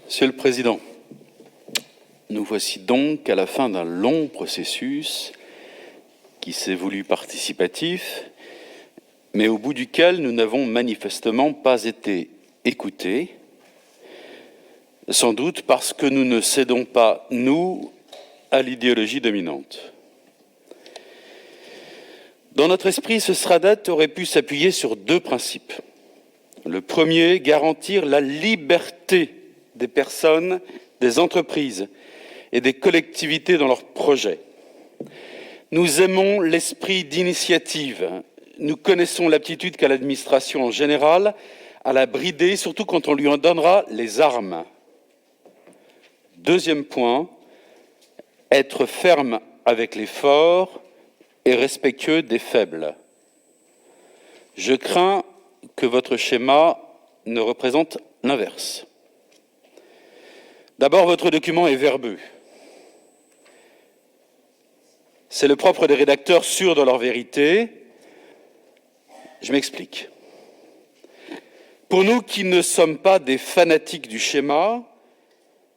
Monsieur le Président, nous voici donc à la fin d'un long processus qui s'est voulu participatif, mais au bout duquel nous n'avons manifestement pas été écoutés, sans doute parce que nous ne cédons pas, nous, à l'idéologie dominante. Dans notre esprit, ce SRADDET aurait pu s'appuyer sur deux principes. Le premier, garantir la liberté des personnes, des entreprises et des collectivités dans leurs projets. Nous aimons l'esprit d'initiative. Nous connaissons l'aptitude qu'a l'administration en général à la brider, surtout quand on lui en donnera les armes. Deuxième point, être ferme avec les forts et respectueux des faibles. Je crains que votre schéma ne représente l'inverse. D'abord, votre document est verbeux. C'est le propre des rédacteurs sûrs de leur vérité. Je m'explique. Pour nous qui ne sommes pas des fanatiques du schéma,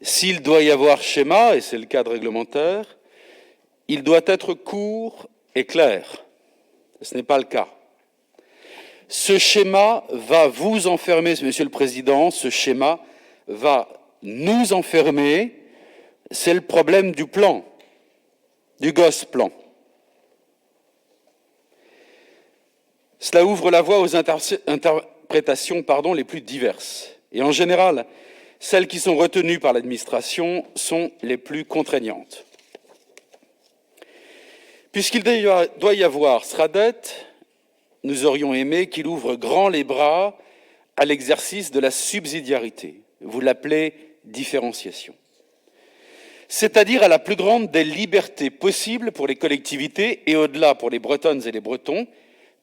s'il doit y avoir schéma, et c'est le cadre réglementaire, il doit être court et clair. Ce n'est pas le cas. Ce schéma va vous enfermer, Monsieur le Président, ce schéma va nous enfermer. C'est le problème du plan, du gosse-plan. Cela ouvre la voie aux interprétations les plus diverses. Et en général, celles qui sont retenues par l'administration sont les plus contraignantes. Puisqu'il doit y avoir SRADDET, nous aurions aimé qu'il ouvre grand les bras à l'exercice de la subsidiarité. Vous l'appelez différenciation. C'est-à-dire à la plus grande des libertés possibles pour les collectivités et au-delà pour les Bretonnes et les Bretons.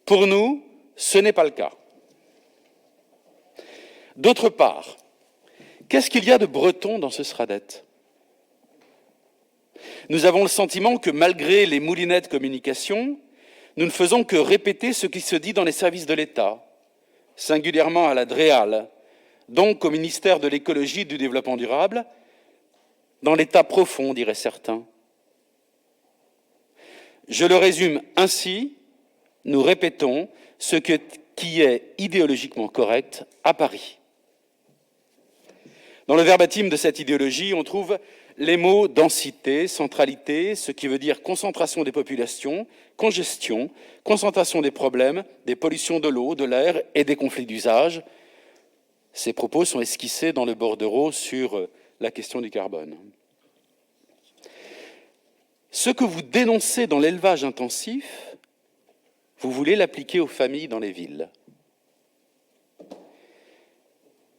Pour nous, ce n'est pas le cas. D'autre part, qu'est-ce qu'il y a de breton dans ce SRADDET ? Nous avons le sentiment que malgré les moulinets de communication, nous ne faisons que répéter ce qui se dit dans les services de l'État, singulièrement à la DREAL, donc au ministère de l'écologie et du développement durable, dans l'état profond, diraient certains. Je le résume ainsi, nous répétons ce qui est idéologiquement correct à Paris. Dans le verbatim de cette idéologie, on trouve les mots densité, centralité, ce qui veut dire concentration des populations, congestion, concentration des problèmes, des pollutions de l'eau, de l'air et des conflits d'usage. Ces propos sont esquissés dans le bordereau sur la question du carbone. Ce que vous dénoncez dans l'élevage intensif, vous voulez l'appliquer aux familles dans les villes.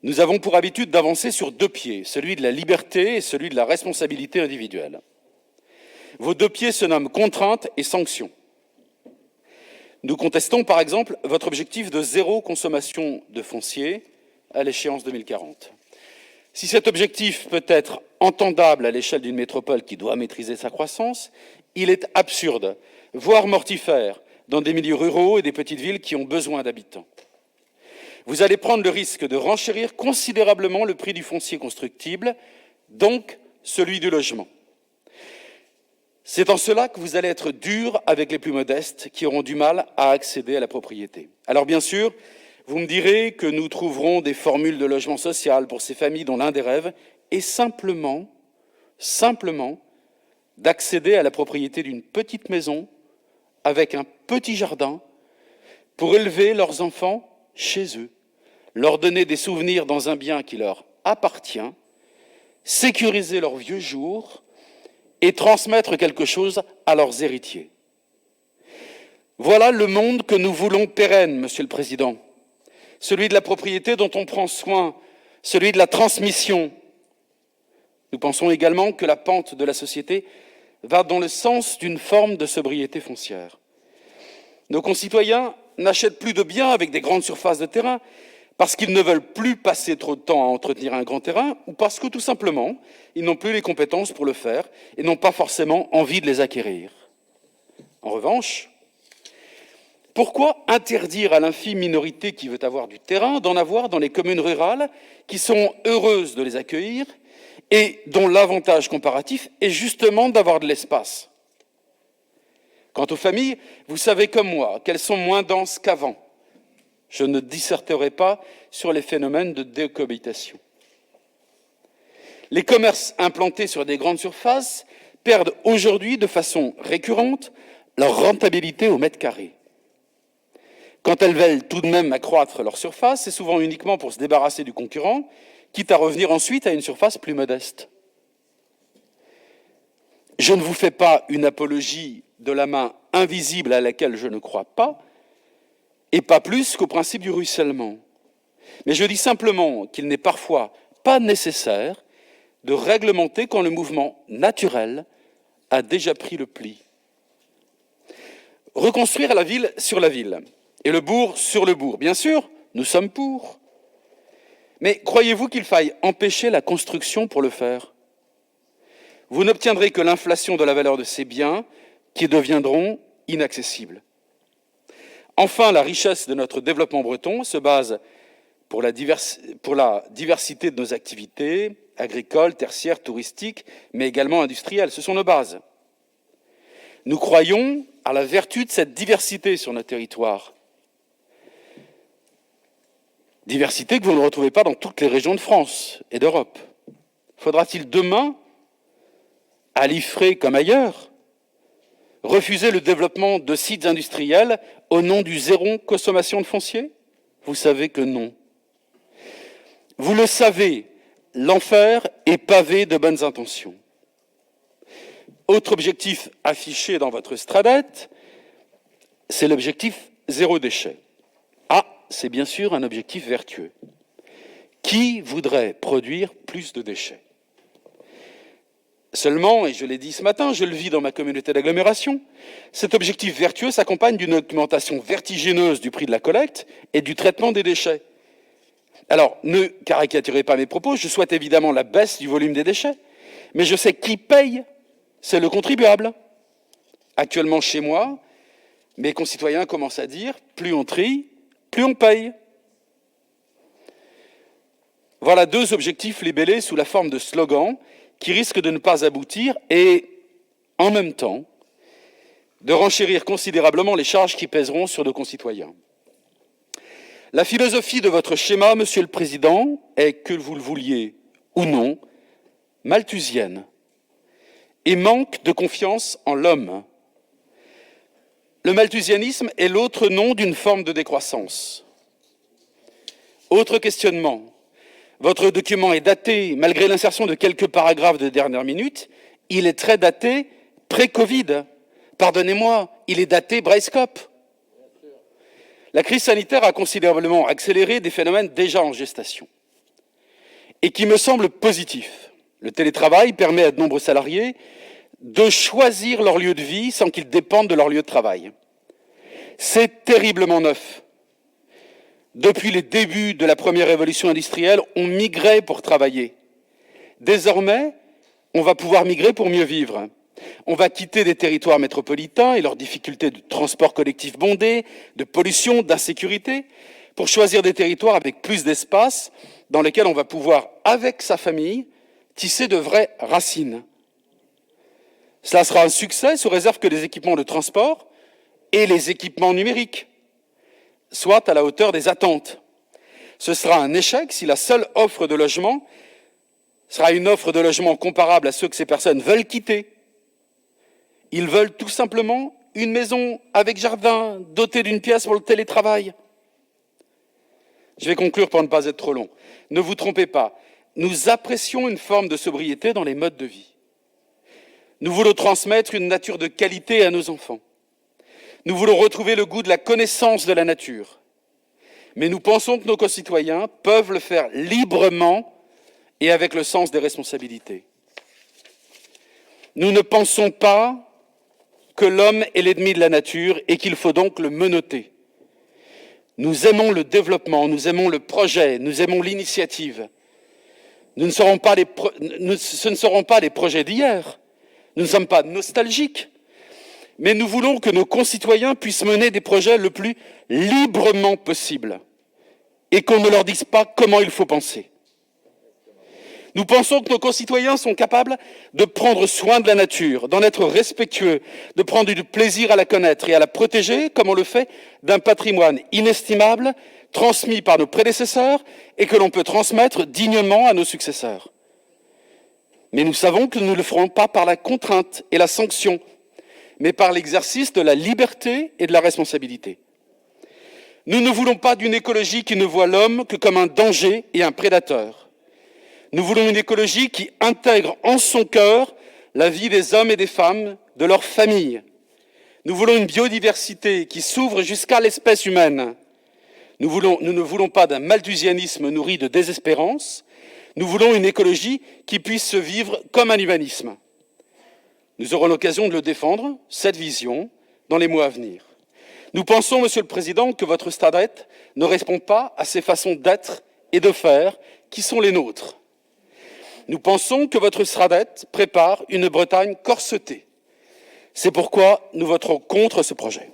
Nous avons pour habitude d'avancer sur deux pieds, celui de la liberté et celui de la responsabilité individuelle. Vos deux pieds se nomment contrainte et sanction. Nous contestons par exemple votre objectif de zéro consommation de foncier à l'échéance 2040. Si cet objectif peut être entendable à l'échelle d'une métropole qui doit maîtriser sa croissance, il est absurde, voire mortifère, dans des milieux ruraux et des petites villes qui ont besoin d'habitants. Vous allez prendre le risque de renchérir considérablement le prix du foncier constructible, donc celui du logement. C'est en cela que vous allez être dur avec les plus modestes qui auront du mal à accéder à la propriété. Alors bien sûr, vous me direz que nous trouverons des formules de logement social pour ces familles dont l'un des rêves est simplement d'accéder à la propriété d'une petite maison avec un petit jardin pour élever leurs enfants chez eux, leur donner des souvenirs dans un bien qui leur appartient, sécuriser leurs vieux jours et transmettre quelque chose à leurs héritiers. Voilà le monde que nous voulons pérenne, Monsieur le Président. Celui de la propriété dont on prend soin, celui de la transmission. Nous pensons également que la pente de la société va dans le sens d'une forme de sobriété foncière. Nos concitoyens n'achètent plus de biens avec des grandes surfaces de terrain parce qu'ils ne veulent plus passer trop de temps à entretenir un grand terrain ou parce que, tout simplement, ils n'ont plus les compétences pour le faire et n'ont pas forcément envie de les acquérir. En revanche, Pourquoi interdire à l'infime minorité qui veut avoir du terrain d'en avoir dans les communes rurales qui sont heureuses de les accueillir et dont l'avantage comparatif est justement d'avoir de l'espace? Quant aux familles, vous savez comme moi qu'elles sont moins denses qu'avant. Je ne disserterai pas sur les phénomènes de décohabitation. Les commerces implantés sur des grandes surfaces perdent aujourd'hui de façon récurrente leur rentabilité au mètre carré. Quand elles veulent tout de même accroître leur surface, c'est souvent uniquement pour se débarrasser du concurrent, quitte à revenir ensuite à une surface plus modeste. Je ne vous fais pas une apologie de la main invisible à laquelle je ne crois pas, et pas plus qu'au principe du ruissellement. Mais je dis simplement qu'il n'est parfois pas nécessaire de réglementer quand le mouvement naturel a déjà pris le pli. Reconstruire la ville sur la ville et le bourg sur le bourg. Bien sûr, nous sommes pour. Mais croyez-vous qu'il faille empêcher la construction pour le faire? Vous n'obtiendrez que l'inflation de la valeur de ces biens qui deviendront inaccessibles. Enfin, la richesse de notre développement breton se base pour la diversité de nos activités, agricoles, tertiaires, touristiques, mais également industrielles. Ce sont nos bases. Nous croyons à la vertu de cette diversité sur notre territoire. Diversité que vous ne retrouvez pas dans toutes les régions de France et d'Europe. Faudra-t-il demain, à l'IFRE comme ailleurs, refuser le développement de sites industriels au nom du zéro consommation de foncier? Vous savez que non. Vous le savez, l'enfer est pavé de bonnes intentions. Autre objectif affiché dans votre Stradet, c'est l'objectif zéro déchet. Ah, c'est bien sûr un objectif vertueux. Qui voudrait produire plus de déchets? Seulement, et je l'ai dit ce matin, je le vis dans ma communauté d'agglomération, cet objectif vertueux s'accompagne d'une augmentation vertigineuse du prix de la collecte et du traitement des déchets. Alors, ne caricaturez pas mes propos, je souhaite évidemment la baisse du volume des déchets, mais je sais qui paye, c'est le contribuable. Actuellement, chez moi, mes concitoyens commencent à dire « plus on trie, plus on paye ». Voilà deux objectifs libellés sous la forme de slogans qui risquent de ne pas aboutir et, en même temps, de renchérir considérablement les charges qui pèseront sur nos concitoyens. La philosophie de votre schéma, Monsieur le Président, est, que vous le vouliez ou non, malthusienne et manque de confiance en l'homme. Le malthusianisme est l'autre nom d'une forme de décroissance. Autre questionnement. Votre document est daté, malgré l'insertion de quelques paragraphes de dernière minute, il est très daté pré-Covid. Pardonnez-moi, il est daté Braille-Scope. La crise sanitaire a considérablement accéléré des phénomènes déjà en gestation et qui me semblent positifs. Le télétravail permet à de nombreux salariés de choisir leur lieu de vie sans qu'ils dépendent de leur lieu de travail. C'est terriblement neuf. Depuis les débuts de la première révolution industrielle, on migrait pour travailler. Désormais, on va pouvoir migrer pour mieux vivre. On va quitter des territoires métropolitains et leurs difficultés de transport collectif bondé, de pollution, d'insécurité, pour choisir des territoires avec plus d'espace, dans lesquels on va pouvoir, avec sa famille, tisser de vraies racines. Cela sera un succès sous réserve que les équipements de transport et les équipements numériques soient à la hauteur des attentes. Ce sera un échec si la seule offre de logement sera une offre de logement comparable à ceux que ces personnes veulent quitter. Ils veulent tout simplement une maison avec jardin, dotée d'une pièce pour le télétravail. Je vais conclure pour ne pas être trop long. Ne vous trompez pas, nous apprécions une forme de sobriété dans les modes de vie. Nous voulons transmettre une nature de qualité à nos enfants. Nous voulons retrouver le goût de la connaissance de la nature. Mais nous pensons que nos concitoyens peuvent le faire librement et avec le sens des responsabilités. Nous ne pensons pas que l'homme est l'ennemi de la nature et qu'il faut donc le menotter. Nous aimons le développement, nous aimons le projet, nous aimons l'initiative. Ce ne seront pas les projets d'hier. Nous ne sommes pas nostalgiques. mais nous voulons que nos concitoyens puissent mener des projets le plus librement possible et qu'on ne leur dise pas comment il faut penser. Nous pensons que nos concitoyens sont capables de prendre soin de la nature, d'en être respectueux, de prendre du plaisir à la connaître et à la protéger comme on le fait d'un patrimoine inestimable transmis par nos prédécesseurs et que l'on peut transmettre dignement à nos successeurs. Mais nous savons que nous ne le ferons pas par la contrainte et la sanction, mais par l'exercice de la liberté et de la responsabilité. Nous ne voulons pas d'une écologie qui ne voit l'homme que comme un danger et un prédateur. Nous voulons une écologie qui intègre en son cœur la vie des hommes et des femmes, de leurs familles. Nous voulons une biodiversité qui s'ouvre jusqu'à l'espèce humaine. Nous ne voulons pas d'un malthusianisme nourri de désespérance. Nous voulons une écologie qui puisse se vivre comme un humanisme. Nous aurons l'occasion de le défendre, cette vision, dans les mois à venir. Nous pensons, Monsieur le Président, que votre Stadret ne répond pas à ces façons d'être et de faire qui sont les nôtres. Nous pensons que votre Stadret prépare une Bretagne corsetée. C'est pourquoi nous voterons contre ce projet.